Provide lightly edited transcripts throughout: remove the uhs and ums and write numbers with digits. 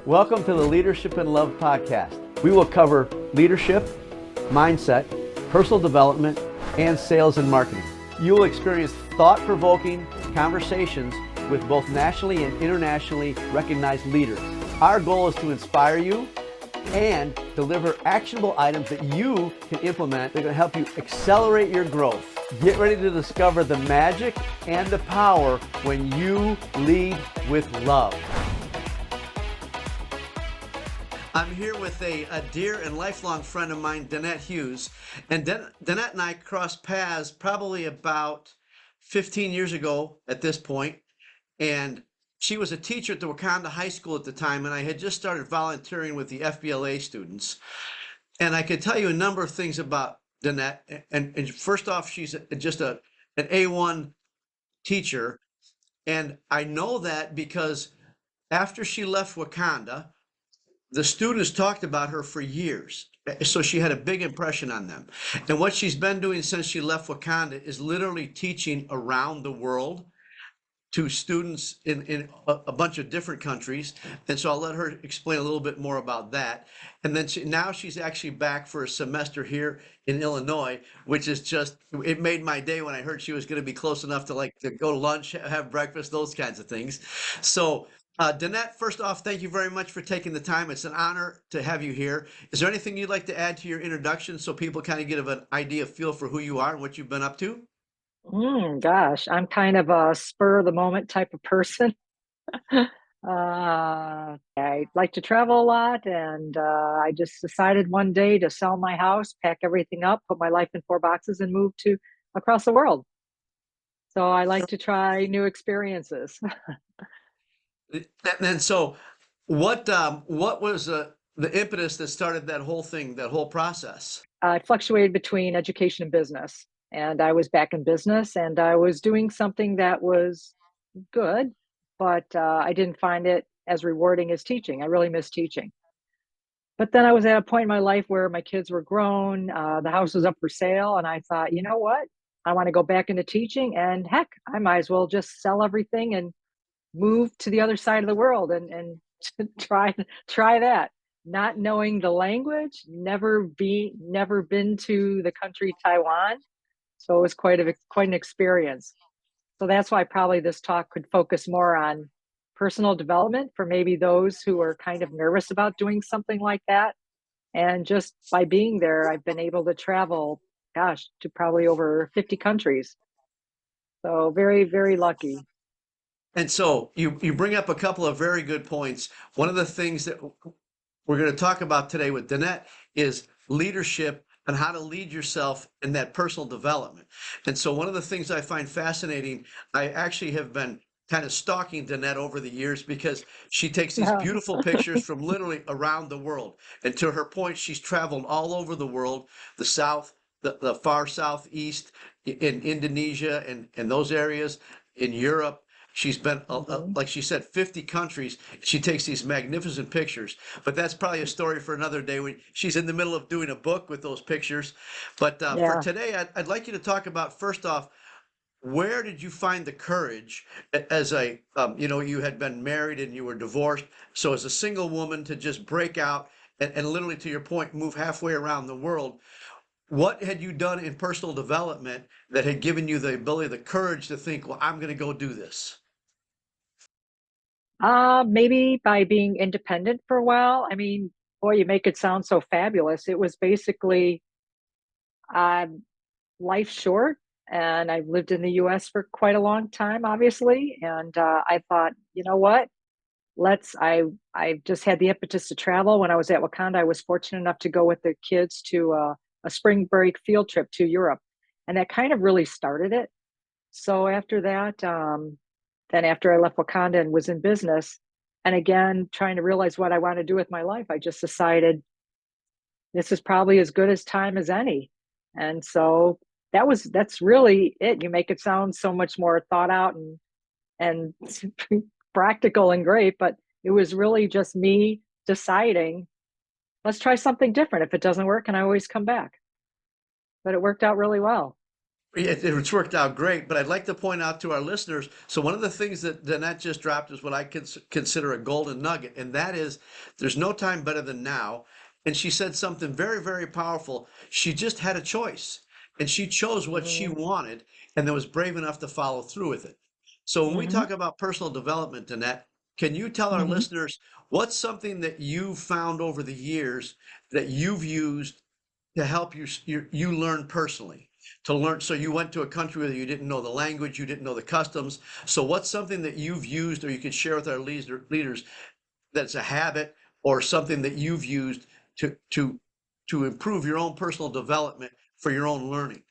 Welcome to the Leadership and Love podcast. We will cover leadership, mindset, personal development, and sales and marketing. You will experience thought-provoking conversations with both nationally and internationally recognized leaders. Our goal is to inspire you and deliver actionable items that you can implement that are going to help you accelerate your growth. Get ready to discover the magic and the power when you lead with love. I'm here with a dear and lifelong friend of mine, Danette Hughes. And Danette and I crossed paths probably about 15 years ago at this point. And she was a teacher at the Wakanda High School at the time, and I had just started volunteering with the FBLA students. And I could tell you a number of things about Danette. And first off, she's just an A1 teacher. And I know that because after she left Wakanda, the students talked about her for years. So she had a big impression on them. And what she's been doing since she left Wakanda is literally teaching around the world to students in a bunch of different countries. And so I'll let her explain a little bit more about that. And then now she's actually back for a semester here in Illinois, which is just, it made my day when I heard she was going to be close enough to go to lunch, have breakfast, those kinds of things. So Danette, first off, thank you very much for taking the time. It's an honor to have you here. Is there anything you'd like to add to your introduction so people kind of get an idea, feel for who you are and what you've been up to? Gosh, I'm kind of a spur of the moment type of person. I like to travel a lot, and I just decided one day to sell my house, pack everything up, put my life in 4 boxes, and move to across the world. So I like to try new experiences. And so what was the impetus that started that whole thing, that whole process? I fluctuated between education and business, and I was back in business, and I was doing something that was good, but I didn't find it as rewarding as teaching. I really miss teaching. But then I was at a point in my life where my kids were grown, the house was up for sale, and I thought, you know what? I want to go back into teaching, and heck, I might as well just sell everything and move to the other side of the world and try that. Not knowing the language, never been to the country Taiwan, so it was quite an experience. So that's why probably this talk could focus more on personal development for maybe those who are kind of nervous about doing something like that. And just by being there, I've been able to travel, gosh, to probably over 50 countries. So very, very lucky. And so you bring up a couple of very good points. One of the things that we're going to talk about today with Danette is leadership and how to lead yourself in that personal development. And so one of the things I find fascinating, I actually have been kind of stalking Danette over the years because she takes these Yeah. beautiful pictures from literally around the world. And to her point, she's traveled all over the world, the South, the far Southeast, in Indonesia and those areas, in Europe. She's been, Mhm. like she said, 50 countries. She takes these magnificent pictures. But that's probably a story for another day when she's in the middle of doing a book with those pictures. But for Yeah. today, I'd like you to talk about, first off, where did you find the courage as you had been married and you were divorced. So as a single woman to just break out and literally, to your point, move halfway around the world. What had you done in personal development that had given you the ability, the courage to think, well, I'm going to go do this? Maybe by being independent for a while. I mean, boy, you make it sound so fabulous. It was basically um, life short, and I've lived in the US for quite a long time, obviously. And I thought, you know what? I just had the impetus to travel. When I was at Wakanda, I was fortunate enough to go with the kids to a spring break field trip to Europe. And that kind of really started it. So after that, then after I left Wakanda and was in business, and again, trying to realize what I want to do with my life, I just decided this is probably as good as time as any. And so that's really it. You make it sound so much more thought out and practical and great, but it was really just me deciding, let's try something different. If it doesn't work, and I always come back. But it worked out really well. It's worked out great, but I'd like to point out to our listeners. So one of the things that Danette just dropped is what I consider a golden nugget, and that is there's no time better than now. And she said something very, very powerful. She just had a choice, and she chose what she Hmm. wanted, and then was brave enough to follow through with it. So when we Hmm. talk about personal development, Danette, can you tell our Hmm. listeners what's something that you've found over the years that you've used to help you learn personally, to learn? So you went to a country where you didn't know the language, you didn't know the customs. So what's something that you've used or you could share with our leaders that's a habit or something that you've used to improve your own personal development for your own learning?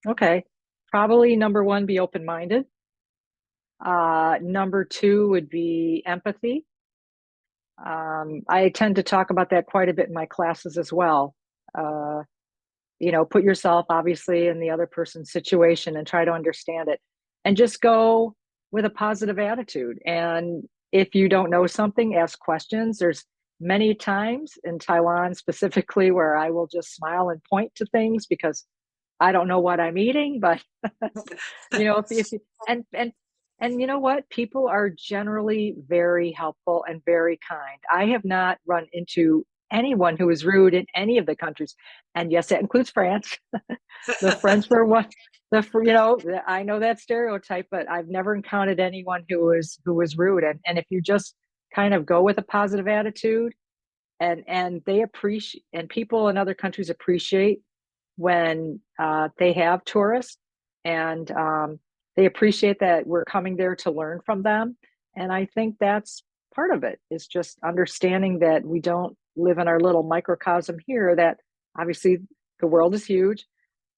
Okay. Probably number one, be open-minded. Number two would be empathy. I tend to talk about that quite a bit in my classes as well. Uh, put yourself obviously in the other person's situation and try to understand it, and just go with a positive attitude. And if you don't know something, ask questions. There's many times in Taiwan specifically where I will just smile and point to things because I don't know what I'm eating, but if you, and you know what? People are generally very helpful and very kind. I have not run into anyone who is rude in any of the countries. And yes, that includes France. The French were one, I know that stereotype, but I've never encountered anyone who was rude. And if you just kind of go with a positive attitude, and they appreciate, and people in other countries appreciate when they have tourists, and they appreciate that we're coming there to learn from them. And I think that's part of it, is just understanding that we don't live in our little microcosm here, that obviously the world is huge.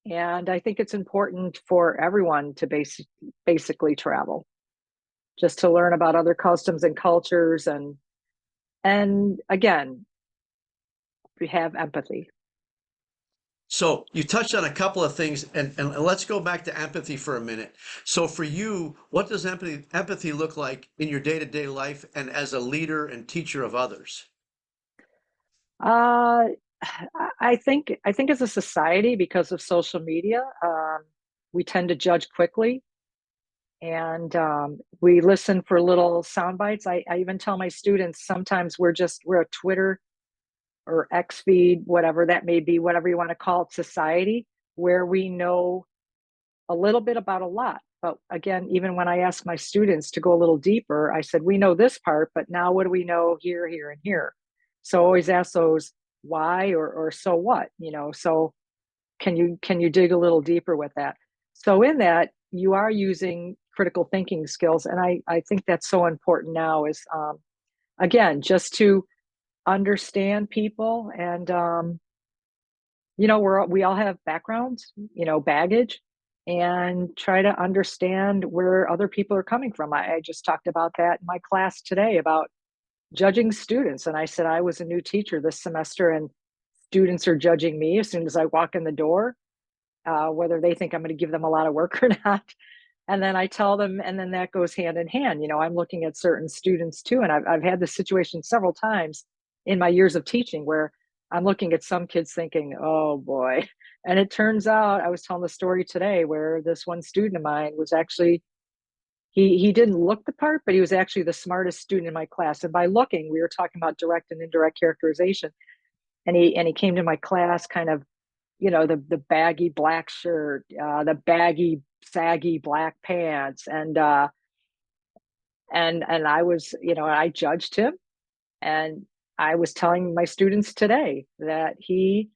And I think it's important for everyone to basically travel, just to learn about other customs and cultures, and again, we have empathy. So you touched on a couple of things, and let's go back to empathy for a minute. So for you, what does empathy look like in your day-to-day life and as a leader and teacher of others? Uh, I think as a society, because of social media, we tend to judge quickly, and we listen for little sound bites. I even tell my students sometimes we're a Twitter or X feed, whatever that may be, whatever you want to call it, society, where we know a little bit about a lot. But again, even when I ask my students to go a little deeper, I said, we know this part, but now what do we know here, here, and here? So always ask those why, or so what, so can you dig a little deeper with that? So in that, you are using critical thinking skills. And I think that's so important now, is again, just to understand people. And we all have backgrounds, baggage, and try to understand where other people are coming from. I just talked about that in my class today about judging students. And I said I was a new teacher this semester, and students are judging me as soon as I walk in the door, whether they think I'm going to give them a lot of work or not. And then I tell them, and then that goes hand in hand. I'm looking at certain students too. And I've had this situation several times in my years of teaching, where I'm looking at some kids thinking, oh boy. And it turns out, I was telling the story today where this one student of mine was actually, he didn't look the part, but he was actually the smartest student in my class. And by looking, we were talking about direct and indirect characterization. And he came to my class kind of, the baggy black shirt, the baggy saggy black pants, and I was, I judged him. And I was telling my students today that he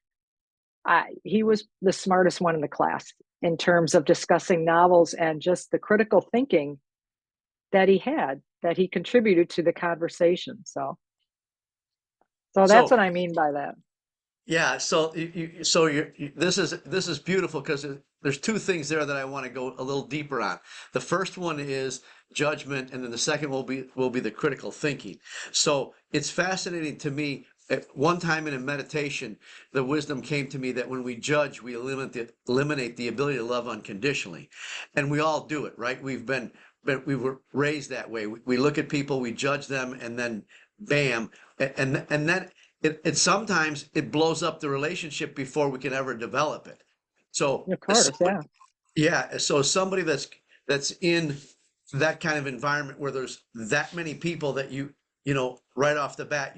was the smartest one in the class in terms of discussing novels, and just the critical thinking that he contributed to the conversation. So that's So what I mean by that. yeah, so this is beautiful because there's two things there that I want to go a little deeper on. The first one is judgment, and then the second will be the critical thinking. So it's fascinating to me. At one time in a meditation, the wisdom came to me that when we judge, we eliminate the ability to love unconditionally, and we all do it, right? We were raised that way. We look at people, we judge them, and then bam, and then it sometimes it blows up the relationship before we can ever develop it. So Of course, yeah. Yeah, so somebody that's in that kind of environment where there's that many people that you know right off the bat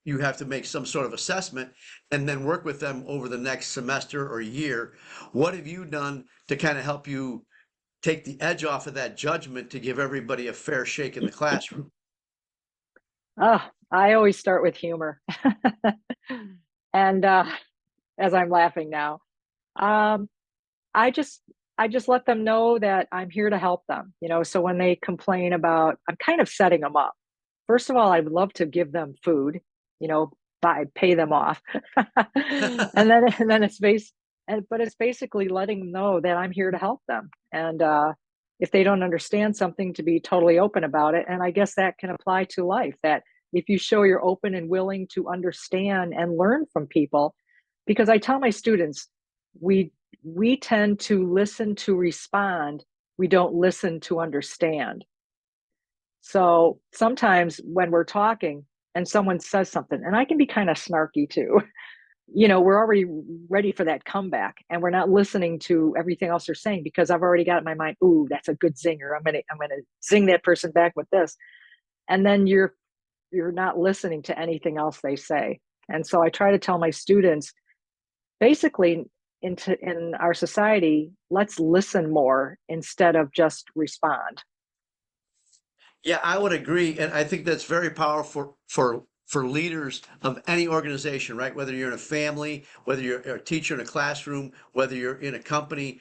you have to make some sort of assessment and then work with them over the next semester or year. What have you done to kind of help you take the edge off of that judgment to give everybody a fair shake in the classroom? I always start with humor. And as I'm laughing now, um, I just I just let them know that I'm here to help them, so when they complain about I'm kind of setting them up. First of all, I would love to give them food, you know, pay them off. And then but it's basically letting them know that I'm here to help them. And if they don't understand something, to be totally open about it. And I guess that can apply to life, that if you show you're open and willing to understand and learn from people, because I tell my students, we we tend to listen to respond. We don't listen to understand. So sometimes when we're talking and someone says something, and I can be kind of snarky too, we're already ready for that comeback and we're not listening to everything else they're saying because I've already got in my mind, ooh, that's a good zinger. I'm gonna zing that person back with this. And then you're not listening to anything else they say. And so I try to tell my students, basically, in our society, let's listen more instead of just respond. Yeah, I would agree, and I think that's very powerful for leaders of any organization, right? Whether you're in a family, whether you're a teacher in a classroom, whether you're in a company.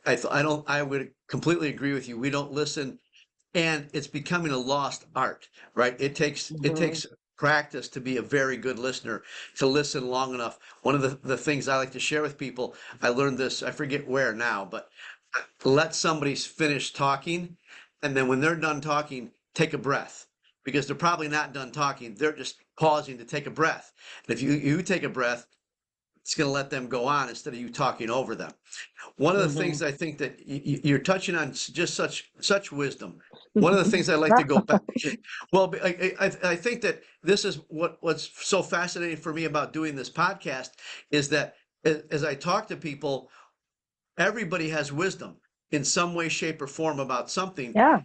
I would completely agree with you. We don't listen, and it's becoming a lost art, right? Mhm. It takes practice to be a very good listener, to listen long enough. One of the things I like to share with people, I learned this, I forget where now, but let somebody finish talking, and then when they're done talking, take a breath, because they're probably not done talking. They're just pausing to take a breath. And if you take a breath, it's going to let them go on instead of you talking over them. One of the things Mhm. I think that you're touching on just such wisdom. One of the things I like to go back. Well, I think that this is what's so fascinating for me about doing this podcast is that as I talk to people, everybody has wisdom in some way, shape, or form about something. Yeah.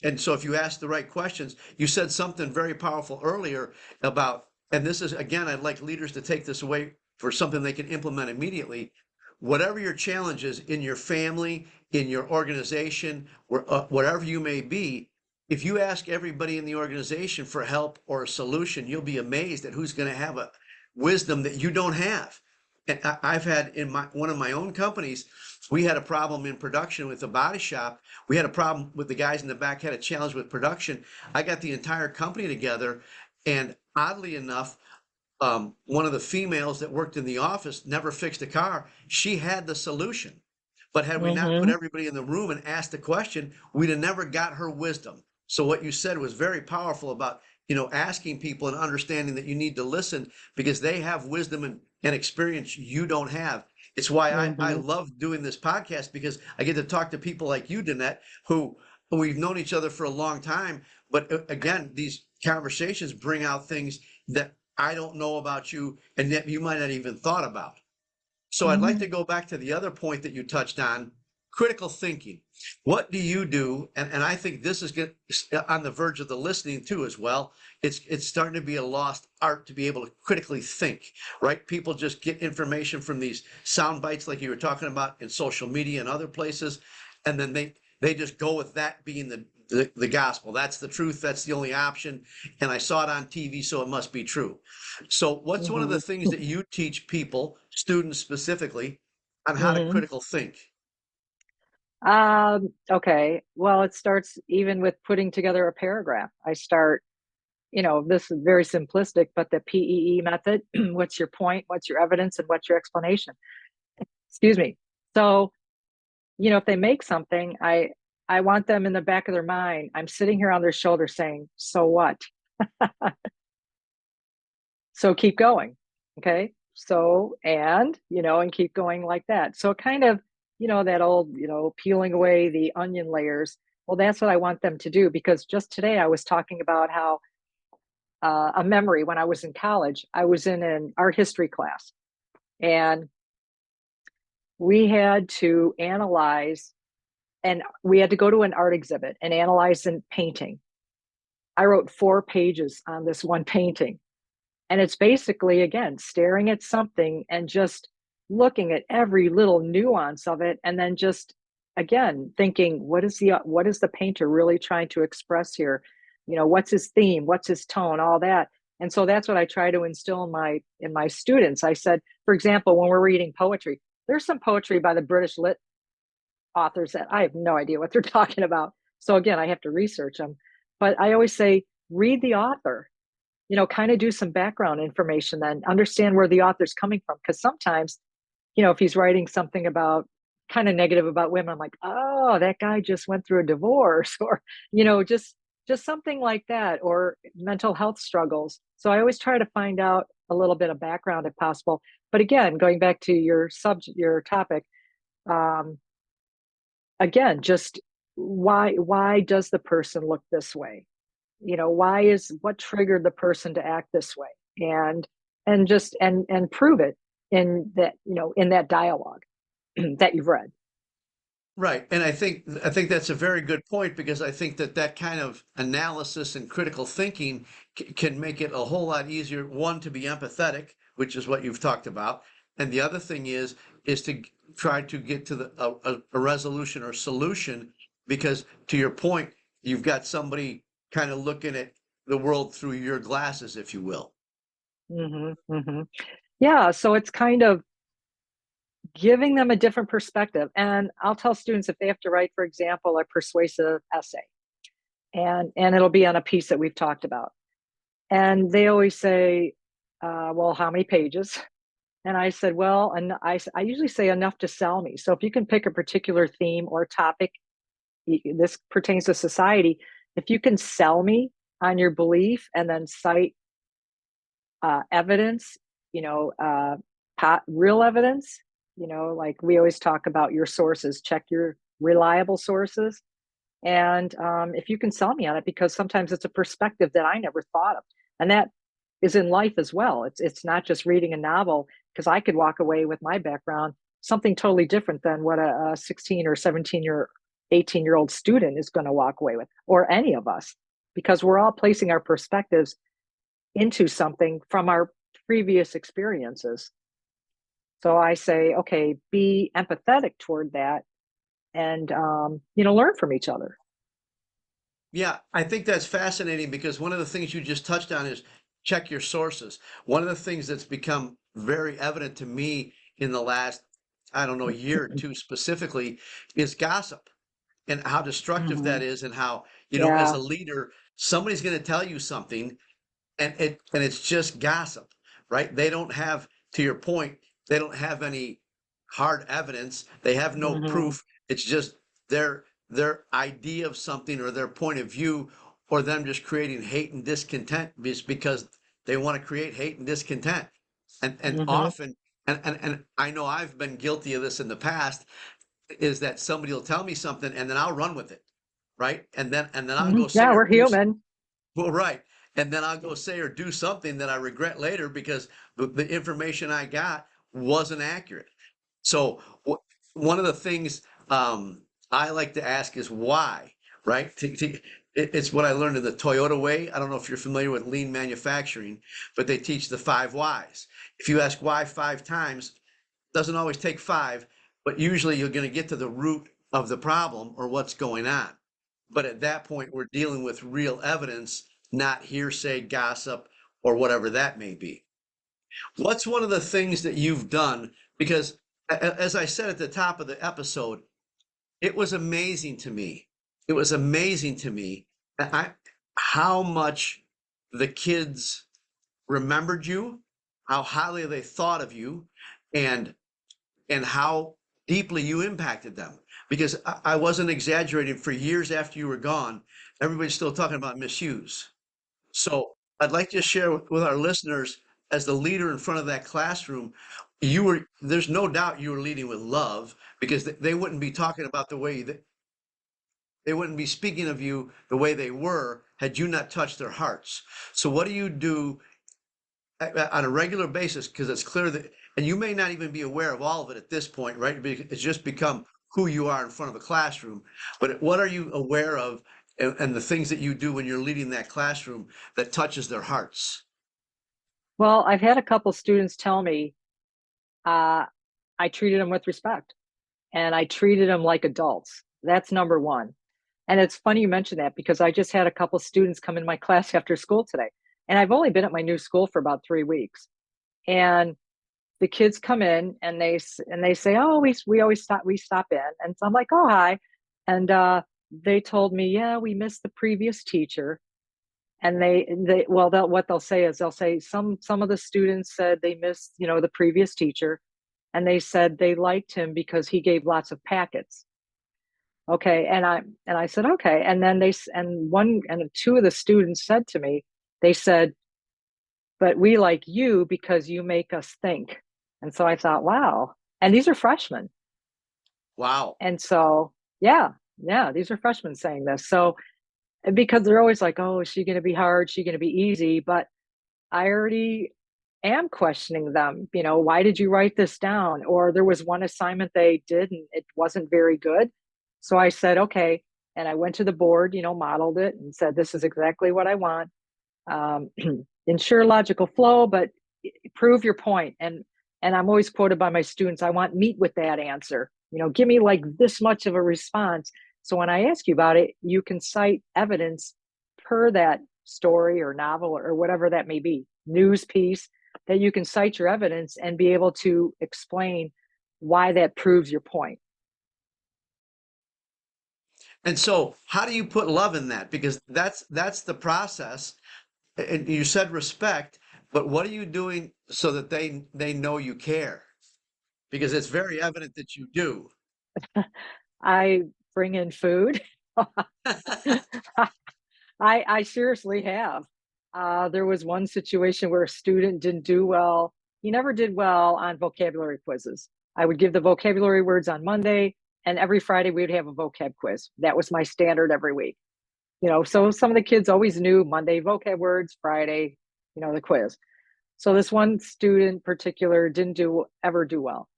And so if you ask the right questions, you said something very powerful earlier about, and this is again, I'd like leaders to take this away for something they can implement immediately. Whatever your challenge is in your family, in your organization, wherever you may be, if you ask everybody in the organization for help or a solution, you'll be amazed at who's going to have a wisdom that you don't have. And I've had in one of my own companies, we had a problem in production with the body shop. We had a problem with the guys in the back had a challenge with production. I got the entire company together, and oddly enough, one of the females that worked in the office never fixed a car. She had the solution. But had we not put Mhm. everybody in the room and asked the question, we'd have never got her wisdom. So what you said was very powerful about, asking people and understanding that you need to listen because they have wisdom and experience you don't have. It's why I Mhm. love doing this podcast because I get to talk to people like you, Danette, who we've known each other for a long time. But again, these conversations bring out things that I don't know about you and that you might not even thought about. So I'd like to Mhm. go back to the other point that you touched on, critical thinking. What do you do? And I think this is on the verge of the listening too as well. It's starting to be a lost art to be able to critically think, right? People just get information from these sound bites like you were talking about in social media and other places, and then they just go with that being the gospel. That's the truth. That's the only option. And I saw it on TV, so it must be true. So, what's one of the Mhm. things that you teach people, students specifically, on how to Mhm. critical think? Okay. Well, it starts even with putting together a paragraph. I start, this is very simplistic, but the PEE method. What's your point? What's your evidence? And what's your explanation? Excuse me. So, if they make something, I want them in the back of their mind. I'm sitting here on their shoulder saying, "So what?" So keep going. Okay. So, and keep going like that. So kind of, that old, peeling away the onion layers. Well, that's what I want them to do because just today I was talking about how a memory when I was in college, I was in an art history class and we had to analyze. and we had to go to an art exhibit and analyze a painting. I wrote 4 pages on this one painting. And it's basically, again, staring at something and just looking at every little nuance of it. And then just, again, thinking, what is the painter really trying to express here? What's his theme? What's his tone? All that. And so that's what I try to instill in my students. I said, for example, when we're reading poetry, there's some poetry by the British lit authors that I have no idea what they're talking about. So again, I have to research them. But I always say, read the author, kind of do some background information, then understand where the author's coming from. Because sometimes, if he's writing something about kind of negative about women, I'm like, oh, that guy just went through a divorce, or, just something like that, or mental health struggles. So I always try to find out a little bit of background if possible. But again, going back to your topic, um, again, just why does the person look this way? What triggered the person to act this way? And just and prove it in that dialogue that you've read. Right. And I think that's a very good point, because I think that kind of analysis and critical thinking can make it a whole lot easier, one, to be empathetic, which is what you've talked about. And the other thing is to try to get to a resolution or solution, because to your point, you've got somebody kind of looking at the world through your glasses, if you will. Yeah, so it's kind of giving them a different perspective. And I'll tell students, if they have to write, for example, a persuasive essay, and it'll be on a piece that we've talked about, and they always say, well, how many pages? And I said, well, and I usually say enough to sell me. So if you can pick a particular theme or topic, this pertains to society, if you can sell me on your belief and then cite evidence, real evidence, like we always talk about your sources, check your reliable sources. And if you can sell me on it, because sometimes it's a perspective that I never thought of. And that is in life as well. It's not just reading a novel, because I could walk away with my background something totally different than what a 16 or 18-year-old student is going to walk away with, or any of us, because we're all placing our perspectives into something from our previous experiences. So I say, okay, be empathetic toward that, and learn from each other. Yeah, I think that's fascinating, because one of the things you just touched on is check your sources. One of the things that's become very evident to me in the last, I don't know, year or two specifically, is gossip, and how destructive that Mhm. is, and how, as Yeah. a leader, somebody's going to tell you something, and it's just gossip, right? They don't have, to your point, they don't have any hard evidence. They have no Mhm. proof. It's just their idea of something, or their point of view, or them just creating hate and discontent just because they want to create hate and discontent. And Mhm. often, and I know I've been guilty of this in the past, is that somebody will tell me something and then I'll run with it, right? And then I'll go Mhm. say Yeah, or we're do. human. Well, right. And then I'll go say or do something that I regret later, because the information I got wasn't accurate. So one of the things I like to ask is why, right? It's what I learned in the Toyota way. I don't know if you're familiar with lean manufacturing, but they teach the 5 whys. If you ask why 5 times, doesn't always take 5, but usually you're going to get to the root of the problem or what's going on. But at that point, we're dealing with real evidence, not hearsay, gossip, or whatever that may be. What's one of the things that you've done? Because as I said at the top of the episode, it was amazing to me. It was amazing to me how much the kids remembered you, how highly they thought of you, and how deeply you impacted them. Because I wasn't exaggerating. For years after you were gone, everybody's still talking about Miss Hughes. So I'd like to share with our listeners, as the leader in front of that classroom, there's no doubt you were leading with love, because they wouldn't be talking about the way that they wouldn't be speaking of you the way they were had you not touched their hearts. So what do you do on a regular basis? Because it's clear that, and you may not even be aware of all of it at this point, right? It's just become who you are in front of a classroom, but what are you aware of and the things that you do when you're leading that classroom that touches their hearts? Well, I've had a couple students tell me uh, I treated them with respect and I treated them like adults. That's number one. And it's funny you mention that because I just had a couple students come in my class after school today. And I've only been at my new school for about 3 weeks. And the kids come in and they say, "Oh, we always stop in." And so I'm like, "Oh, hi." And they told me, "Yeah, we missed the previous teacher." And what they'll say is they'll say some of the students said they missed, the previous teacher, and they said they liked him because he gave lots of packets. Okay, and I said, "Okay." And then two of the students said to me, they said, "But we like you because you make us think." And so I thought, wow. And these are freshmen. Wow. And so, yeah, yeah, these are freshmen saying this. So, because they're always like, "Oh, is she going to be hard? Is she going to be easy?" But I already am questioning them. Why did you write this down? Or there was one assignment they did and it wasn't very good. So I said, okay. And I went to the board, modeled it and said, this is exactly what I want. Um, ensure logical flow, but prove your point. And I'm always quoted by my students, I want meat with that answer. Give me like this much of a response. So when I ask you about it, you can cite evidence per that story or novel or whatever that may be, news piece, that you can cite your evidence and be able to explain why that proves your point. And so, how do you put love in that? Because that's the process. And you said respect, but what are you doing so that they know you care? Because it's very evident that you do. I bring in food. I seriously have. There was one situation where a student didn't do well. He never did well on vocabulary quizzes. I would give the vocabulary words on Monday, and every Friday we would have a vocab quiz. That was my standard every week. So some of the kids always knew Monday vocab words, Friday, the quiz. So this one student in particular didn't ever do well.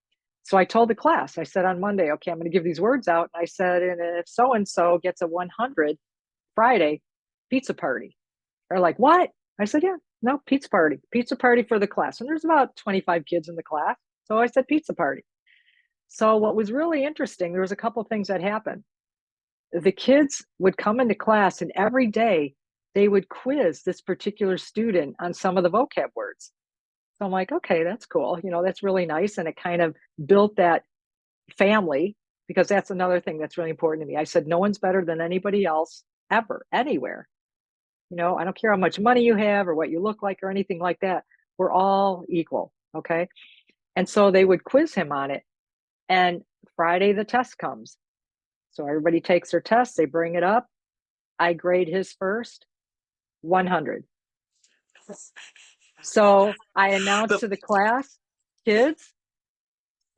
So I told the class, I said on Monday, okay, I'm going to give these words out. I said, and if so and so gets a 100 Friday, pizza party. They're like, what? I said, yeah, no, pizza party for the class. And there's about 25 kids in the class. So I said, pizza party. So what was really interesting, there was a couple of things that happened. The kids would come into class and every day they would quiz this particular student on some of the vocab words. So I'm like, okay, that's cool. That's really nice. And it kind of built that family because that's another thing that's really important to me. I said, no one's better than anybody else ever, anywhere. I don't care how much money you have or what you look like or anything like that. We're all equal. Okay. And so they would quiz him on it. And Friday, the test comes. So everybody takes their test, they bring it up. I grade his first 100. So I announced The, to the class, kids,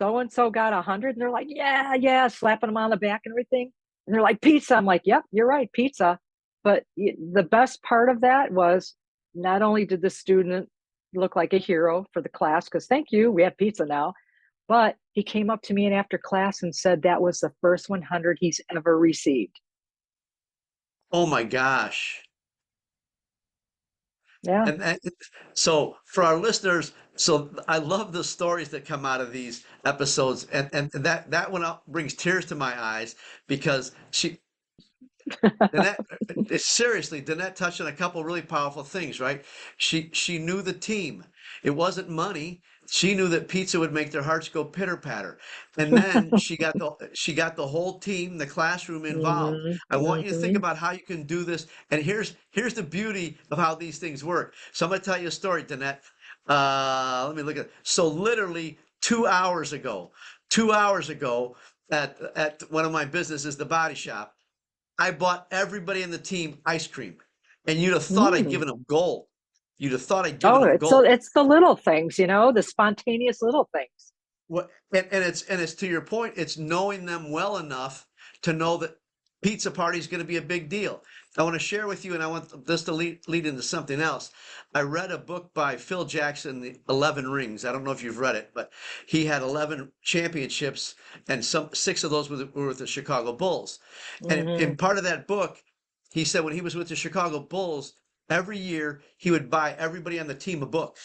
so and so got 100. And they're like, yeah, yeah, slapping them on the back and everything. And they're like, pizza. I'm like, yep, you're right, pizza. But the best part of that was not only did the student look like a hero for the class, because thank you, we have pizza now, but he came up to me and after class and said that was the first 100 he's ever received. oh my gosh. Yeah. And so for our listeners, so I love the stories that come out of these episodes, and that one brings tears to my eyes because Danette, seriously, Danette touched on a couple really powerful things, right? She knew the team. It wasn't money. She knew that pizza would make their hearts go pitter patter. And then she got the whole team, the classroom involved. Hmm. I want you to think Hmm. about how you can do this. And here's the beauty of how these things work. So I'm gonna tell you a story, Danette. Let me look at it. So literally 2 hours ago at one of my businesses, the body shop. I bought everybody in the team ice cream, and you'd have thought I'd Mm. given them gold. You'd have thought I'd given Oh, them it's so gold. it's the little things, the spontaneous little things. What, and it's to your point. It's knowing them well enough to know that pizza party is going to be a big deal. I want to share with you, and I want this to lead into something else. I read a book by Phil Jackson, The 11 Rings. I don't know if you've read it, but he had 11 championships, and six of those were with the Chicago Bulls. And in Hmm. part of that book, he said when he was with the Chicago Bulls, every year he would buy everybody on the team a book.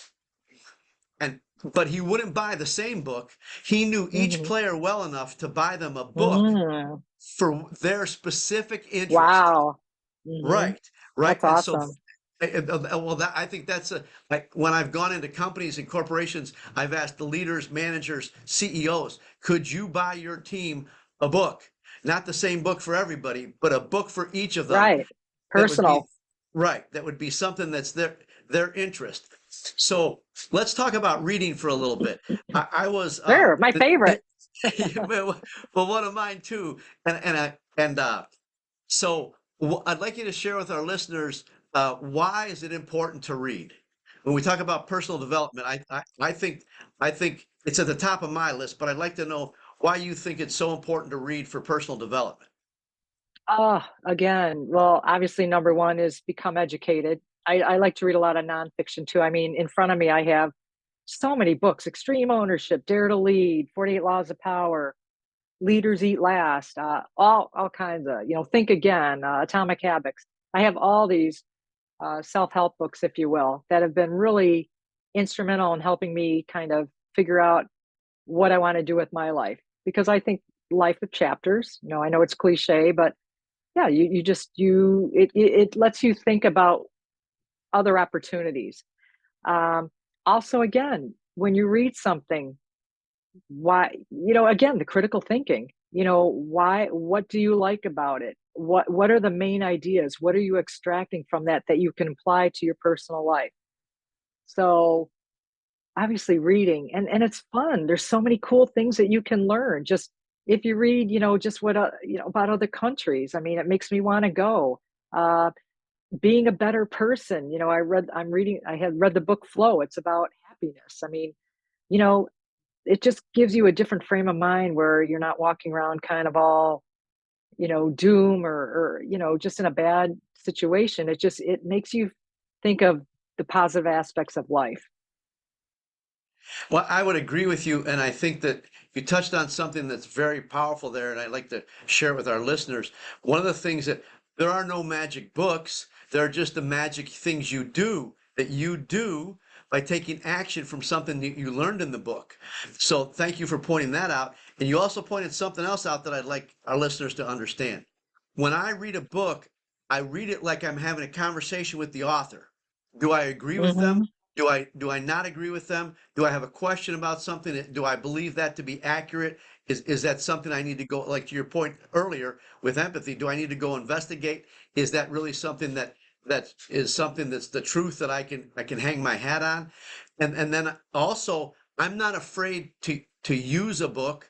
And but he wouldn't buy the same book. He knew each Hmm. player well enough to buy them a book Mm. for their specific interest. Wow. Hmm. Right, right. That's And so, awesome. well, I think that's like when I've gone into companies and corporations, I've asked the leaders, managers, CEOs, could you buy your team a book? Not the same book for everybody, but a book for each of them Right. that would be Personal. right. That would be something that's their interest. So let's talk about reading for a little bit. I was Sure. My favorite. well, one of mine too, and so I'd like you to share with our listeners why is it important to read? When we talk about personal development, I think it's at the top of my list, but I'd like to know why you think it's so important to read for personal development. Again, well, obviously, number one is become educated. I like to read a lot of nonfiction too. I mean, in front of me, I have so many books: Extreme Ownership, Dare to Lead, 48 Laws of Power, Leaders Eat Last, all kinds of, Think Again, Atomic Habits. I have all these self-help books, if you will, that have been really instrumental in helping me kind of figure out what I want to do with my life. Because I think life of chapters. I know it's cliche, but yeah, you just it lets you think about other opportunities. Um, Also, again, when you read something, why, again, the critical thinking. Why? What do you like about it? What are the main ideas? What are you extracting from that you can apply to your personal life? So obviously reading, and it's fun. There's so many cool things that you can learn just if you read, just what about other countries. I mean, it makes me want to go. Uh, Being a better person. I had read the book Flow. It's about happiness. I mean, you know, it just gives you a different frame of mind where you're not walking around kind of all, doom or just in a bad situation. It makes you think of the positive aspects of life. Well, I would agree with you, and I think that you touched on something that's very powerful there, and I'd like to share it with our listeners. One of the things that there are no magic books, there are just the magic things that you do by taking action from something that you learned in the book. So thank you for pointing that out. And you also pointed something else out that I'd like our listeners to understand. When I read a book, I read it like I'm having a conversation with the author. Do I agree with them? Hmm. Do I not agree with them? Do I have a question about something? Do I believe that to be accurate? Is that something I need to go, like to your point earlier with empathy, do I need to go investigate? Is that really something that is something that's the truth that I can hang my hat on? And then also I'm not afraid to use a book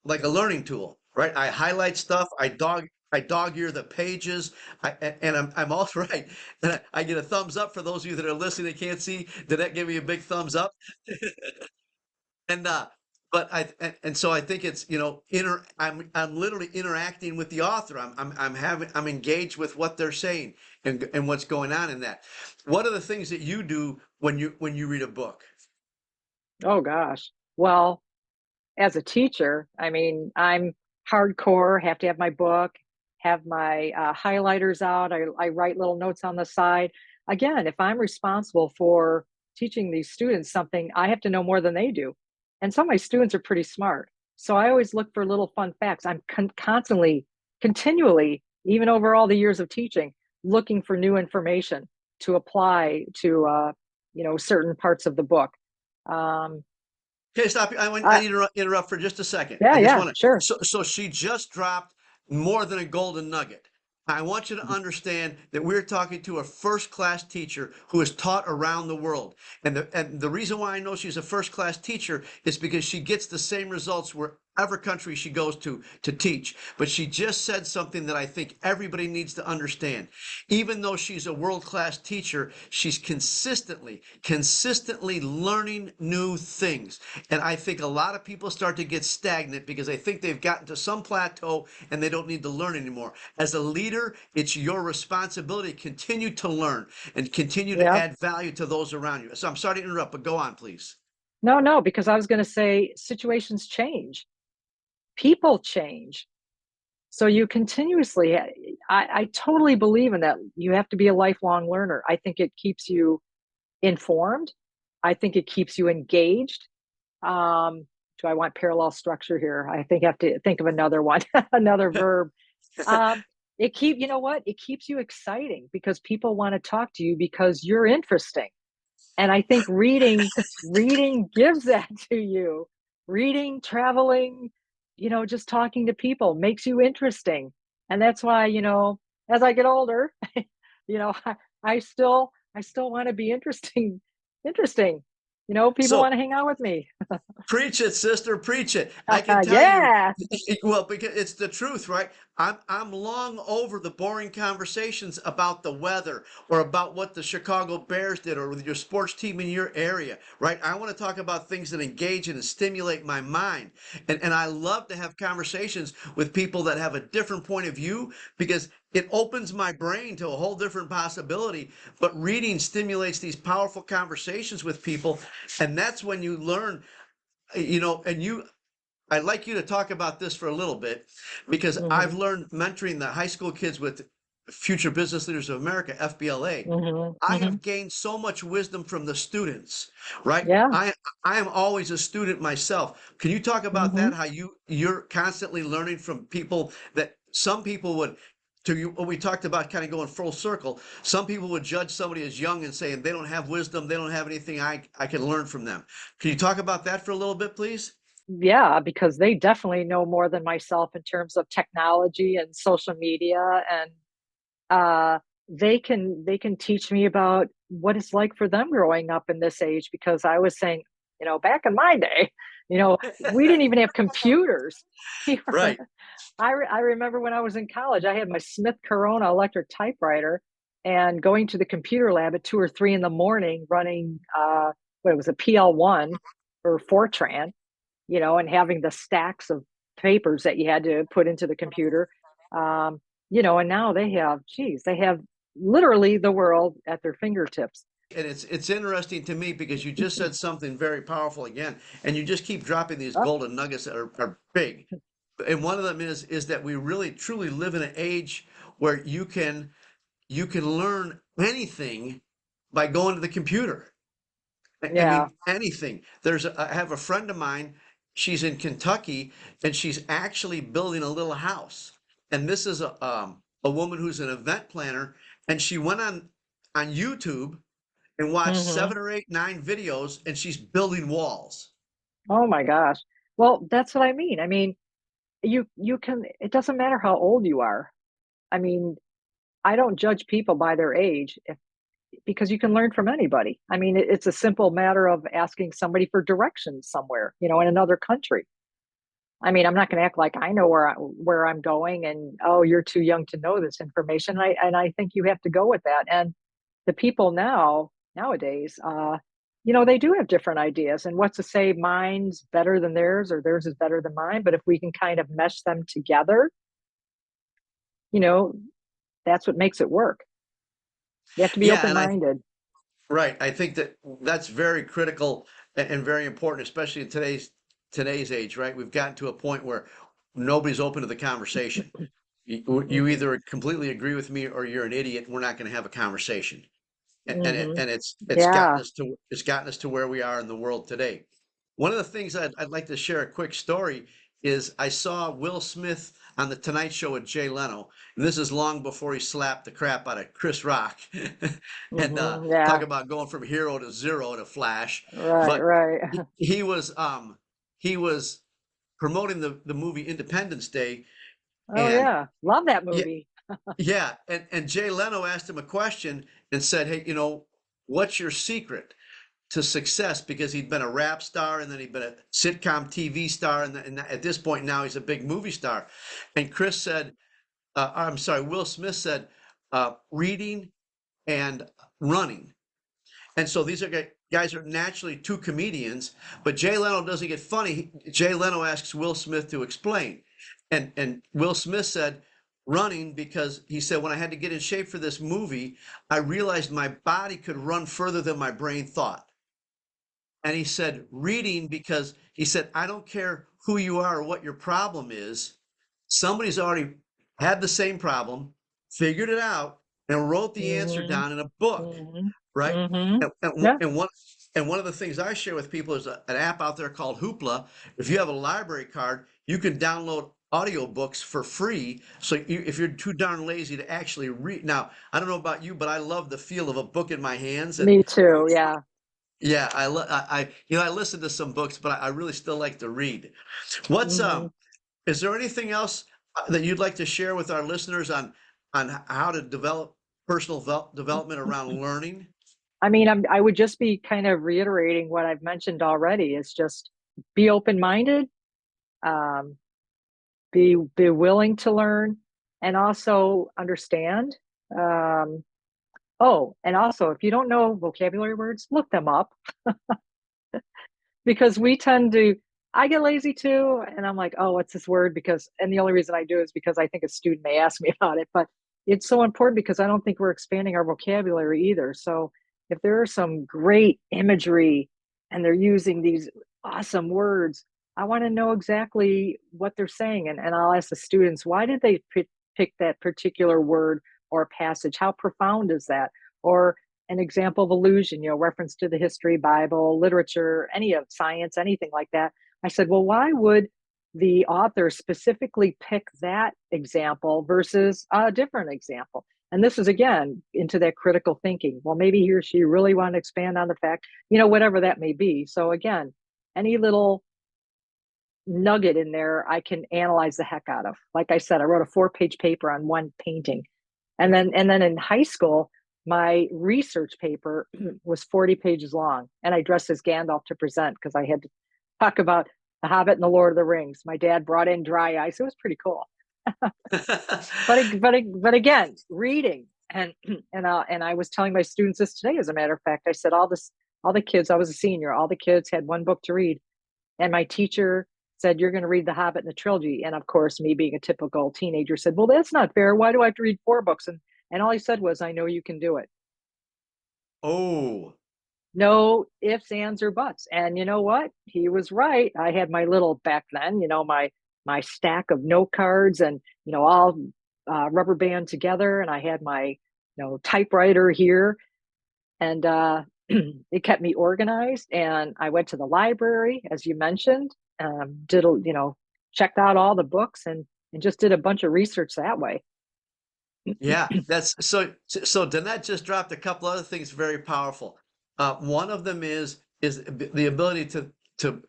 like a learning tool, right? I highlight stuff, I dog ear the pages, and I'm also right. And I get a thumbs up for those of you that are listening that can't see. Did that give me a big thumbs up? And but and so I think it's I'm literally interacting with the author. I'm engaged with what they're saying and what's going on in that. What are the things that you do when you read a book? Oh gosh. Well, as a teacher, I mean, I'm hardcore, have to have my book, have my highlighters out. I write little notes on the side. Again, if I'm responsible for teaching these students something, I have to know more than they do. And some of my students are pretty smart. So I always look for little fun facts. I'm constantly, continually, even over all the years of teaching, looking for new information to apply to, certain parts of the book. Um, Okay, stop. I I, need to interrupt for just a second. yeah, I just yeah, want to. sure. So she just dropped more than a golden nugget. I want you to understand that we're talking to a first-class teacher who is taught around the world. And the reason why I know she's a first-class teacher is because she gets the same results whatever country she goes to teach. But she just said something that I think everybody needs to understand. Even though she's a world-class teacher, she's consistently learning new things. And I think a lot of people start to get stagnant because they think they've gotten to some plateau and they don't need to learn anymore. As a leader, it's your responsibility to continue to learn and continue to Yep. add value to those around you. So I'm sorry to interrupt, but go on, please. No, no, because I was going to say situations change, people change. So you continuously, I totally believe in that. You have to be a lifelong learner. I think it keeps you informed. I think it keeps you engaged. Um, do I want parallel structure here? I think I have to think of another one, another verb. Um, you know what? It keeps you exciting because people want to talk to you because you're interesting. And I think reading gives that to you. Reading, traveling, just talking to people makes you interesting. And that's why, as I get older, you know, I, I still want to be interesting, interesting. People So want to hang out with me. preach it, sister, preach it. I can tell you, Yeah. well, because it's the truth, right? I'm long over the boring conversations about the weather or about what the Chicago Bears did or with your sports team in your area, right? I want to talk about things that engage and stimulate my mind. And I love to have conversations with people that have a different point of view because it opens my brain to a whole different possibility. But reading stimulates these powerful conversations with people. And that's when you learn, and I'd like you to talk about this for a little bit because I've Hmm. learned mentoring the high school kids with Future Business Leaders of America, FBLA. Hmm. I Hmm. have gained so much wisdom from the students, right? Yeah. I am always a student myself. Can you talk about Hmm. that? How you're constantly learning from people that some people would to you what we talked about kind of going full circle. Some people would judge somebody as young and saying they don't have wisdom, they don't have anything I can learn from them. Can you talk about that for a little bit, please? Yeah, because they definitely know more than myself in terms of technology and social media, and uh, they can teach me about what it's like for them growing up in this age. Because I was saying, back in my day, we didn't even have computers. Right. I remember when I was in college, I had my Smith Corona electric typewriter, and going to the computer lab at 2 or 3 in the morning, running what it was a PL1 or Fortran, and having the stacks of papers that you had to put into the computer. Um, and now they have literally the world at their fingertips. And it's interesting to me because you just said something very powerful again, and you just keep dropping these Oh, golden nuggets that are big. And one of them is that we really truly live in an age where you can learn anything by going to the computer. I yeah. mean anything. I have a friend of mine, she's in Kentucky, and she's actually building a little house. And this is a woman who's an event planner, and she went on YouTube and watch Hmm. 7 or 8, 9 videos, and she's building walls. Oh my gosh. Well, that's what I mean. I mean, you can. It doesn't matter how old you are. I mean, I don't judge people by their age because you can learn from anybody. I mean, it's a simple matter of asking somebody for directions somewhere, in another country. I mean, I'm not going to act like I know where I'm going, and oh, you're too young to know this information. And I think you have to go with that. And the people nowadays, they do have different ideas. And what's to say mine's better than theirs or theirs is better than mine? But if we can kind of mesh them together, you know, that's what makes it work. You have to be Yeah, open minded. right. I think that's very critical and very important, especially in today's age, right? We've gotten to a point where nobody's open to the conversation. You Hmm. either completely agree with me or you're an idiot. And we're not going to have a conversation. And it Hmm. and it's gotten Yeah. us to where we are in the world today. One of the things I'd like to share a quick story is I saw Will Smith on the Tonight Show with Jay Leno, and this is long before he slapped the crap out of Chris Rock, and Hmm. talk Yeah. about going from hero to zero in a flash. Right. But Right. he was promoting the movie Independence Day, Oh and yeah. Love that yeah, movie. yeah, and Jay Leno asked him a question and said, "Hey, what's your secret?" to success because he'd been a rap star and then he'd been a sitcom TV star. And at this point now he's a big movie star. And Chris said, I'm sorry, Will Smith said, reading and running. And so these are guys are naturally two comedians, but Jay Leno doesn't get funny. Jay Leno asks Will Smith to explain. And Will Smith said, running, because he said, when I had to get in shape for this movie, I realized my body could run further than my brain thought. And he said, reading, because he said, I don't care who you are or what your problem is. Somebody's already had the same problem, figured it out, and wrote the answer Mhm. down in a book, Mhm. right? Mhm. And, and, Yeah. and one and one of the things I share with people is an app out there called Hoopla. If you have a library card, you can download audiobooks for free. So if you're too darn lazy to actually read, now I don't know about you, but I love the feel of a book in my hands. And Me too. Yeah. yeah, I listen to some books, but I really still like to read. What's Mhm. Is there anything else that you'd like to share with our listeners on how to develop personal development around learning? I mean, I would just be kind of reiterating what I've mentioned already is just be open-minded, um, be willing to learn, and also understand. Um, oh, and also, if you don't know vocabulary words, look them up because we tend to. I get lazy too, and I'm like, oh, what's this word? Because, and the only reason I do is because I think a student may ask me about it, but it's so important because I don't think we're expanding our vocabulary either. So if there are some great imagery and they're using these awesome words, I want to know exactly what they're saying. And I'll ask the students, why did they pick that particular word or passage? How profound is that? Or an example of allusion, reference to the history, Bible, literature, any of science, anything like that. I said, well, why would the author specifically pick that example versus a different example? And this is again into that critical thinking. Well, maybe he or she really want to expand on the fact, whatever that may be. So again, any little nugget in there, I can analyze the heck out of. Like I said, I wrote a 4-page paper on one painting. And then in high school, my research paper was 40 pages long. And I dressed as Gandalf to present because I had to talk about The Hobbit and the Lord of the Rings. My dad brought in dry ice. It was pretty cool. But again, reading and I was telling my students this today. As a matter of fact, I said all the kids. I was a senior. All the kids had one book to read, and my teacher said, "You're going to read The Hobbit and the trilogy." And of course, me being a typical teenager said, "Well, that's not fair. Why do I have to read 4 books?" And all he said was, "I know you can do it." Oh, No ifs, ands, or buts. And you know what? He was right. I had my little back then, my stack of note cards and all rubber band together, and I had my typewriter here, and it kept me organized. And I went to the library, as you mentioned, did checked out all the books and just did a bunch of research that way. yeah, that's so Danette just dropped a couple other things very powerful. One of them is the ability to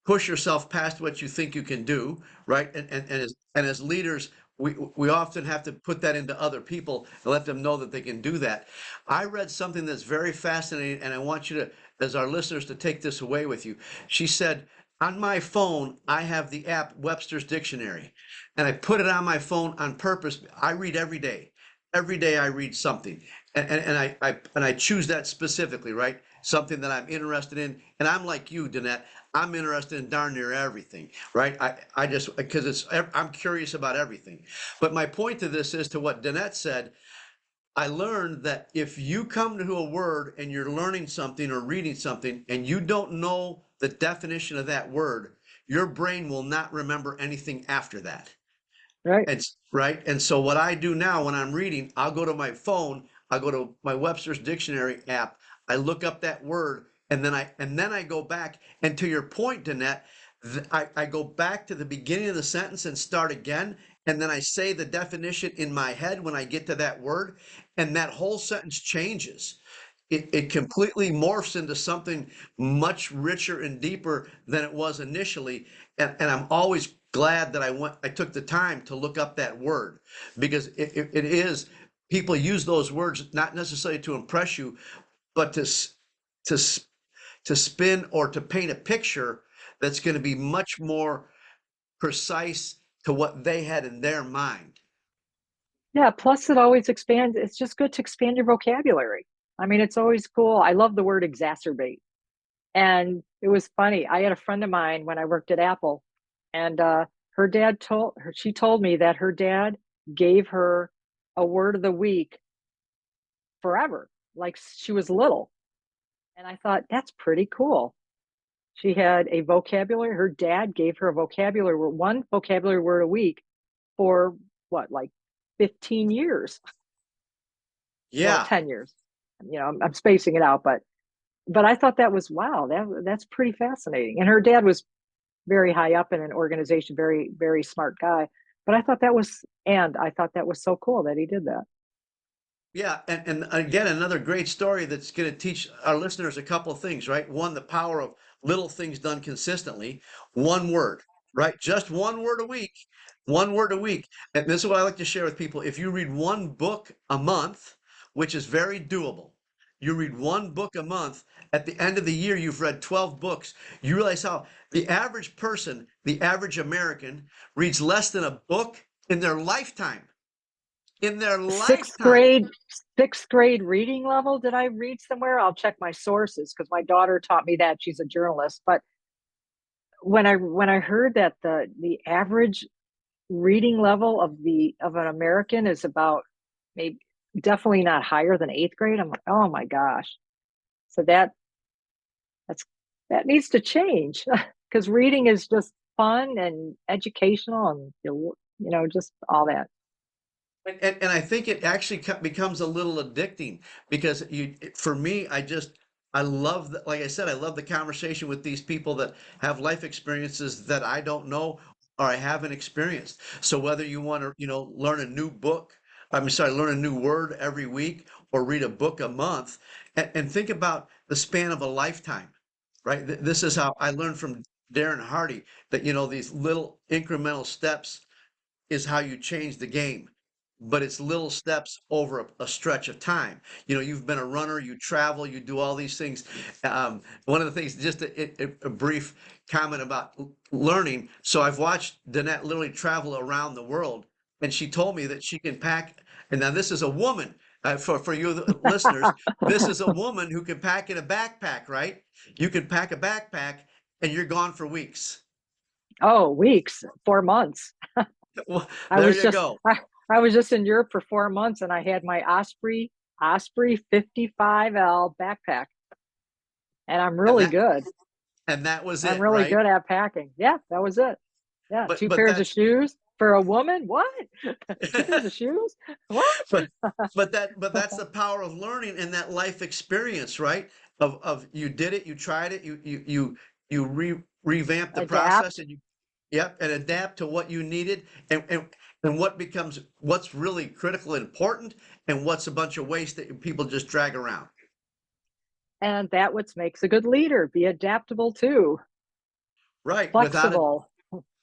push yourself past what you think you can do, right? And as leaders, we often have to put that into other people and let them know that they can do that. I read something that's very fascinating, and I want you to, as our listeners, to take this away with you. She said, on my phone, I have the app Webster's Dictionary, and I put it on my phone on purpose. I read every day. Every day I read something, and I choose that specifically, right? Something that I'm interested in, and I'm like you, Danette. I'm interested in darn near everything, right? I just because I'm curious about everything. But my point to this is to what Danette said. I learned that if you come to a word and you're learning something or reading something and you don't know the definition of that word, your brain will not remember anything after that. Right. And right. And so what I do now when I'm reading, I'll go to my phone, I'll go to my Webster's Dictionary app, I look up that word, and then I go back. And to your point, Danette, I go back to the beginning of the sentence and start again. And then I say the definition in my head when I get to that word, and that whole sentence changes. It completely morphs into something much richer and deeper than it was initially. And I'm always glad that I took the time to look up that word because it is, people use those words not necessarily to impress you, but to to spin or to paint a picture that's going to be much more precise to what they had in their mind. Yeah, plus it always expands. It's just good to expand your vocabulary. I mean, it's always cool. I love the word exacerbate. And it was funny. I had a friend of mine when I worked at Apple, and her dad told her, she told me that her dad gave her a word of the week forever, like she was little. And I thought, that's pretty cool. She had a vocabulary. Her dad gave her a vocabulary word, one vocabulary word a week for what, like 15 years? Well, Yeah. 10 years. I'm spacing it out, but I thought that was wow, that's pretty fascinating. And her dad was very high up in an organization, very, very smart guy. But I thought that was so cool that he did that. Yeah, and again, another great story that's going to teach our listeners a couple of things, right? One, the power of little things done consistently. One word, right? Just one word a week. One word a week. And this is what I like to share with people. If you read one book a month, which is very doable, you read one book a month, at the end of the year, you've read 12 books. You realize how the average person, the average American, reads less than a book in their lifetime. In their Sixth lifetime. grade, sixth grade reading level. Did I read somewhere? I'll check my sources because my daughter taught me that. She's a journalist. But when I heard that the average reading level of an American is about maybe definitely not higher than eighth grade, I'm like, oh my gosh. So that's that needs to change because reading is just fun and educational and just all that. And I think it actually becomes a little addicting because for me, I love the, like I said, I love the conversation with these people that have life experiences that I don't know or I haven't experienced. So whether you want to, learn a new book, I'm sorry, learn a new word every week or read a book a month, and think about the span of a lifetime, right? This is how I learned from Darren Hardy that, these little incremental steps is how you change the game. But it's little steps over a stretch of time. You've been a runner, you travel, you do all these things. One of the things, just a brief comment about learning. So I've watched Danette literally travel around the world, and she told me that she can pack. And now this is a woman. For you listeners, this is a woman who can pack in a backpack, right? You can pack a backpack, and you're gone for weeks. Oh, weeks, 4 months. Well, I there was you just go. I was just in Europe for 4 months and I had my Osprey 55L backpack and I'm And really that good. and that was I'm it, really right? good at packing. Yeah, that was it. Yeah, But two but pairs of that's shoes for a woman. What? Two pairs of shoes? What? but but that's the power of learning and that life experience, right? Of you did it, you tried it, you revamped the process, Adapt. and and adapt to what you needed, and what's really critical and important, and what's a bunch of waste that people just drag around. And that what makes a good leader. Be adaptable too. Right, Flexible.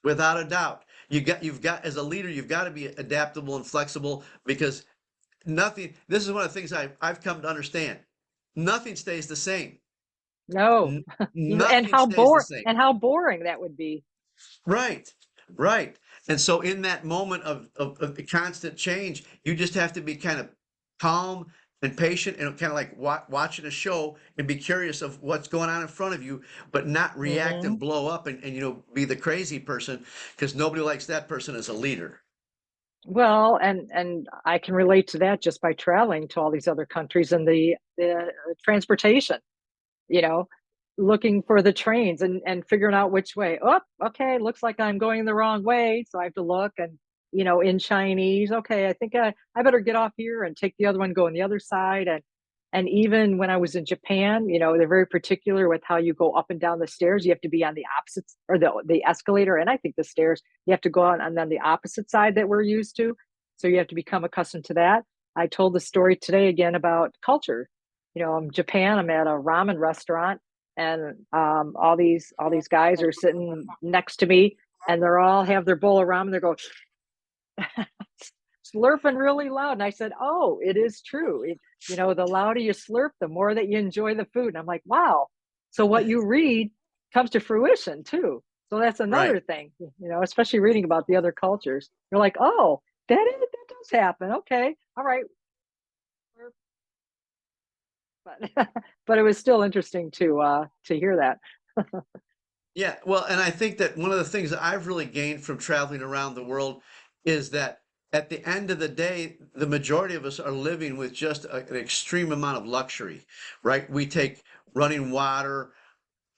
without a doubt. You've got as a leader, you've got to be adaptable and flexible because nothing. This is one of the things I've come to understand. Nothing stays the same. No. N- Nothing How stays the same. how boring that would be. Right, right. And so in that moment of the constant change, you just have to be kind of calm and patient and kind of like watching a show and be curious of what's going on in front of you, but not react and Hmm. blow up and be the crazy person because nobody likes that person as a leader. Well, and I can relate to that just by traveling to all these other countries and the transportation, you know, looking for the trains and figuring out which way. Oh, okay, looks like I'm going the wrong way, so I have to look and in Chinese. Okay, I think I better get off here and take the other one, go on the other side. And even when I was in Japan, they're very particular with how you go up and down the stairs. You have to be on the opposite or the escalator, and I think the stairs you have to go on and then the opposite side that we're used to. So you have to become accustomed to that. I told the story today again about culture. In Japan, I'm at a ramen restaurant, and all these guys are sitting next to me, and they're all have their bowl of ramen. They're going slurping really loud. And I said, "Oh, it is true. The louder you slurp, the more that you enjoy the food." And I'm like, "Wow." So what you read comes to fruition too. So that's Right. another thing, especially reading about the other cultures. You're like, oh, that does happen. Okay, all right, but but it was still interesting to hear that. Yeah, well, and I think that one of the things that I've really gained from traveling around the world is that at the end of the day, the majority of us are living with just an extreme amount of luxury, right? We take running water,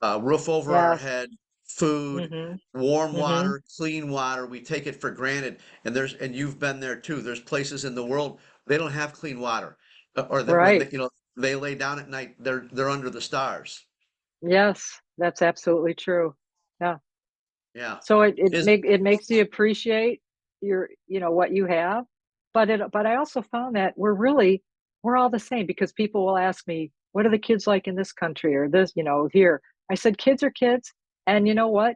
roof over our Yes. head, food, Mhm. warm Mhm. water, clean water. We take it for granted. And you've been there too. There's places in the world they don't have clean water, or that when Right. they, they lay down at night, they're under the stars. Yes, that's absolutely true. Yeah. Yeah. So it Is make it makes you appreciate what you have, but I also found that we're all the same because people will ask me, "What are the kids like in this country or this, here?" I said, "Kids are kids, and you know what?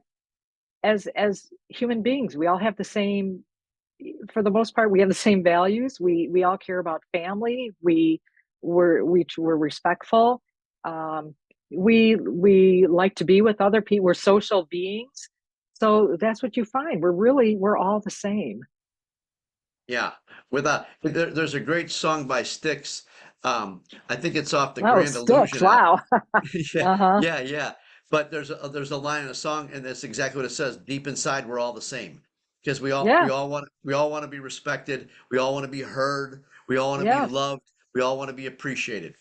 As human beings, we all have the same for the most part, we have the same values. We all care about family. We're respectful. Um, we like to be with other people. We're social beings. So that's what you find. We're all the same. Yeah, there's a great song by Styx. I think it's off the Oh, Grand sticks. Illusion album. Wow. Yeah, Uh-huh. yeah, yeah. But there's a line in a song, and that's exactly what it says. Deep inside, we're all the same, because Yeah. we all want to be respected. We all want to be heard. We all want to be Yes. loved. We all want to be appreciated.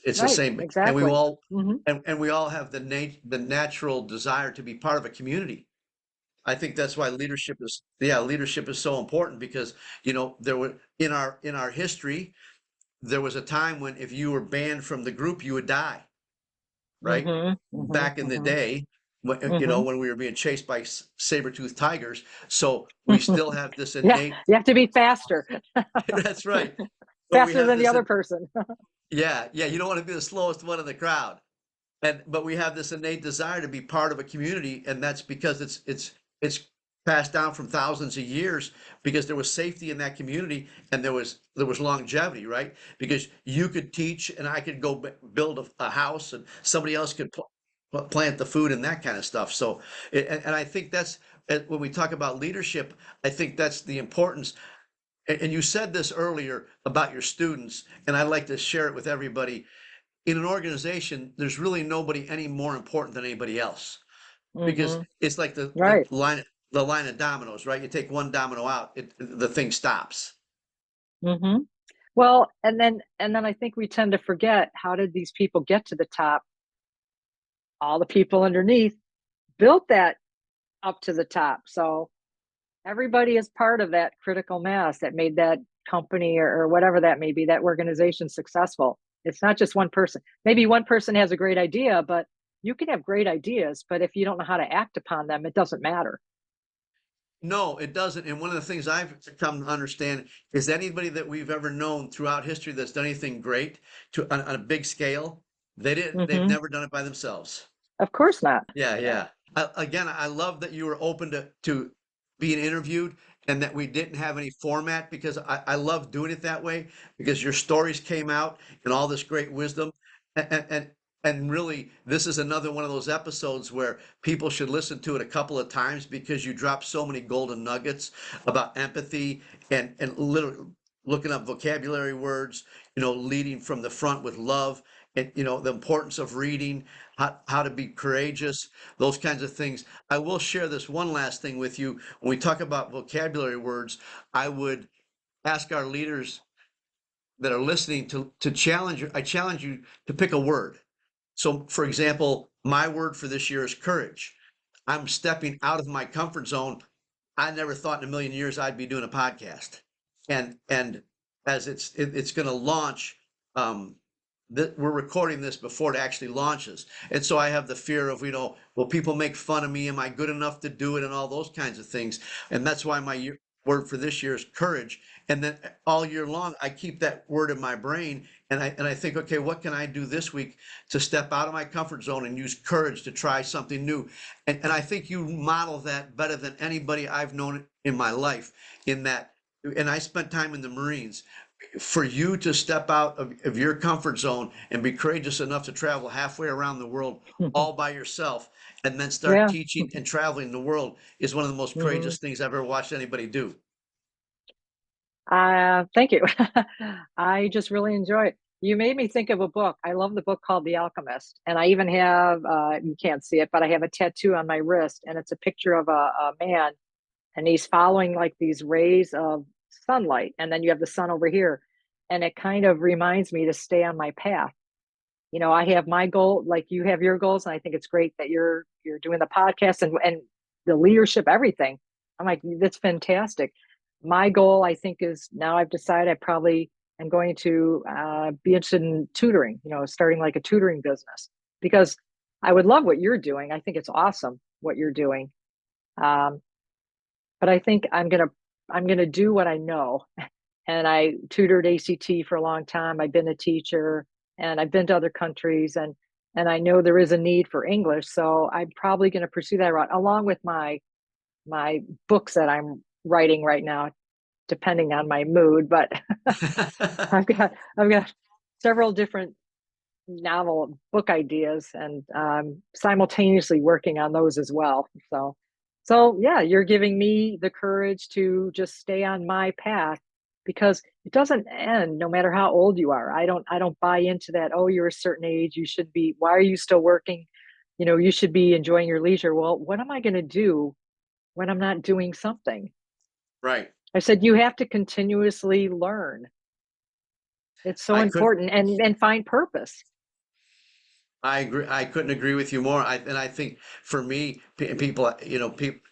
It's the Right. same, Exactly. Hmm. and we all have the natural desire to be part of a community. I think that's why leadership is so important because, there were in our history, there was a time when if you were banned from the group, you would die, right? Hmm. Hmm. Back in the Hmm. day, Hmm. when we were being chased by saber-toothed tigers. So we still have this Yeah. innate, You have to be faster, that's right. But we faster have than the this, other person. yeah, yeah, you don't want to be the slowest one in the crowd. But we have this innate desire to be part of a community, and that's because it's passed down from thousands of years because there was safety in that community and there was longevity, right? Because you could teach and I could go build a house and somebody else could plant the food and that kind of stuff. So and I think that's when we talk about leadership, I think that's the importance. And you said this earlier about your students, and I'd like to share it with everybody. In an organization, there's really nobody any more important than anybody else because Hmm. it's like Right. the line of dominoes, right? You take one domino out, the thing stops. Hmm. Well, and then I think we tend to forget, how did these people get to the top? All the people underneath built that up to the top. So everybody is part of that critical mass that made that company or whatever that may be, that organization successful. It's not just one person. Maybe one person has a great idea, but you can have great ideas, but if you don't know how to act upon them, it doesn't matter. No, it doesn't. And one of the things I've come to understand is anybody that we've ever known throughout history that's done anything great on a big scale, they've Hmm. never done it by themselves. Of course not. Yeah, Yeah. yeah. Again, I love that you were open to being interviewed and that we didn't have any format because I love doing it that way because your stories came out and all this great wisdom. And really, this is another one of those episodes where people should listen to it a couple of times because you drop so many golden nuggets about empathy and literally looking up vocabulary words, leading from the front with love and, the importance of reading, how to be courageous, those kinds of things. I will share this one last thing with you. When we talk about vocabulary words, I would ask our leaders that are listening to challenge you. I challenge you to pick a word. So, for example, my word for this year is courage. I'm stepping out of my comfort zone. I never thought in a million years I'd be doing a podcast, and as it's going to launch, um, that we're recording this before it actually launches, and so I have the fear of will people make fun of me? Am I good enough to do it? And all those kinds of things, and that's why my word for this year is courage. And then all year long, I keep that word in my brain, and I think, okay, what can I do this week to step out of my comfort zone and use courage to try something new? And I think you model that better than anybody I've known in my life in that. And I spent time in the Marines. for you to step out of your comfort zone and be courageous enough to travel halfway around the world all by yourself and then start Yeah. teaching and traveling the world is one of the most Hmm. courageous things I've ever watched anybody do. Thank you. I just really enjoy it. You made me think of a book. I love the book called The Alchemist, and I even have you can't see it, but I have a tattoo on my wrist, and it's a picture of a man, and he's following like these rays of sunlight, and then you have the sun over here, and it kind of reminds me to stay on my path. I have my goal, like you have your goals, and I think it's great that you're doing the podcast and the leadership, everything. I'm like, that's fantastic. My goal, I think, is now I've decided I probably am going to be interested in tutoring. Starting like a tutoring business because I would love what you're doing. I think it's awesome what you're doing. Um, but I think I'm gonna do what I know. And I tutored ACT for a long time. I've been a teacher and I've been to other countries and I know there is a need for English. So I'm probably going to pursue that route along with my books that I'm writing right now, depending on my mood. But I've got several different novel book ideas and simultaneously working on those as well. So yeah, you're giving me the courage to just stay on my path because it doesn't end no matter how old you are. I don't buy into that. Oh, you're a certain age, you should be. Why are you still working? You should be enjoying your leisure. Well, what am I going to do when I'm not doing something? Right. I said you have to continuously learn. It's so I could important and find purpose. I agree. I couldn't agree with you more. And I think for me, people,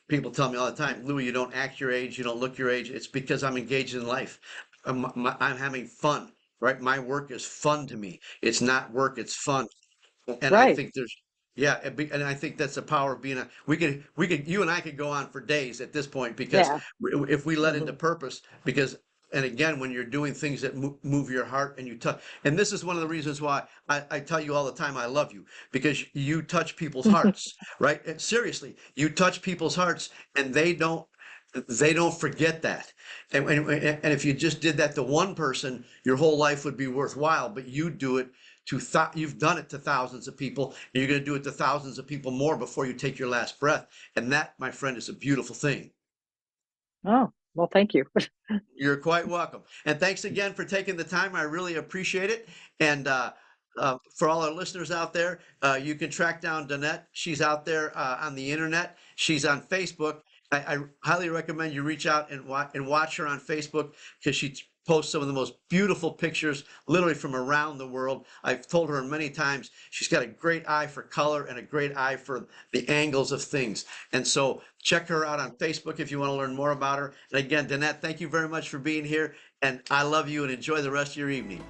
people tell me all the time, Louis, you don't act your age, you don't look your age. It's because I'm engaged in life. I'm having fun, right? My work is fun to me. It's not work, it's fun. And I Right. think yeah, and I think that's the power of being you and I could go on for days at this point because Yeah. if we let into Hmm. purpose, because, and again, when you're doing things that move your heart and you touch, and this is one of the reasons why I tell you all the time, I love you because you touch people's hearts, right? And seriously, you touch people's hearts and they don't forget that. And if you just did that to one person, your whole life would be worthwhile, but you do it you've done it to thousands of people, and you're going to do it to thousands of people more before you take your last breath. And that, my friend, is a beautiful thing. Oh, well, thank you. You're quite welcome. And thanks again for taking the time. I really appreciate it. And for all our listeners out there, you can track down Danette. She's out there on the internet. She's on Facebook. I highly recommend you reach out and watch her on Facebook because she posts some of the most beautiful pictures, literally from around the world. I've told her many times she's got a great eye for color and a great eye for the angles of things. And so check her out on Facebook if you want to learn more about her. And again, Danette, thank you very much for being here. And I love you and enjoy the rest of your evening.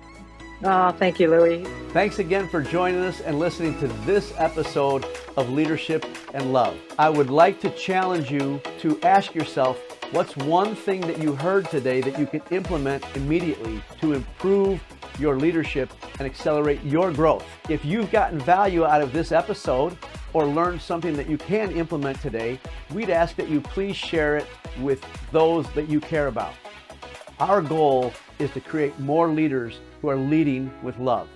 Oh, thank you, Louie. Thanks again for joining us and listening to this episode of Leadership and Love. I would like to challenge you to ask yourself, what's one thing that you heard today that you can implement immediately to improve your leadership and accelerate your growth? If you've gotten value out of this episode or learned something that you can implement today, we'd ask that you please share it with those that you care about. Our goal is to create more leaders who are leading with love.